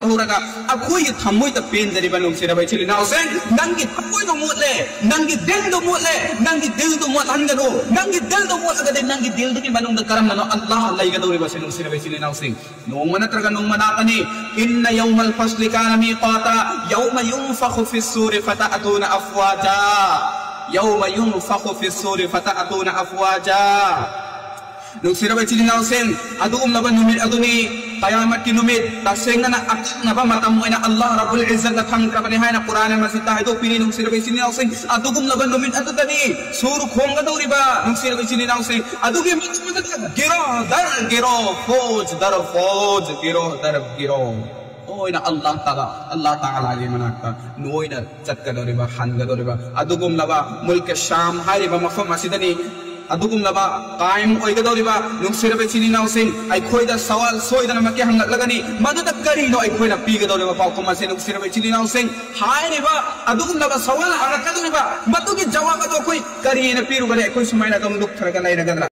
होरगा अखोई थम्मोई त पेन जरी बनुंग सिरा भाई चिली नाउसे नंगी थम्मोई दो मोले नंगी दिल दो मोले नंगी दिल दो मोल हंगदो नंगी दिल दो मोल अगदे नंगी दिल दो की बनुंग द करम ननो अल्लाह लैगदो रे बसिनुंग सिरा भाई चिली नाउसे नोंग नत्रगा नोंग मनाकनी इन्न यौमल फस्ल कान मीक़ाता यौम युनफखु फिस्सूर फतअतूना अफवाजा यौम युनफखु फिस्सूर फतअतूना अफवाजा Nusira ba chili nausen adum laban numit aduni qiyamat ki numit tasengna na akna ba matam ina Allah Rabbul Izzat thang ka bani haina Quran ma sita do pini nusira ba chili nausen adum laban numit adutani sur khonga dori ba nusira ba chili nausen aduge mit giro foj dar foj giro dar giro oina Allah Taala li manaka noina chatka dori ba hanga dori ba adugum laba mulk sham hari ba mafam asidani adugum laba qaim oigadoriba nungsira be chini nausing ai khoida sawal soidana make hangat lagani maduda kari no ai khoina pigadoriba pau koma se nungsira be chini nausing hairiba adugum laba sawal hangat kadoriba madugi jawab ado koi kari na piru gale koi sumaina kam duk tharaga lai ragadra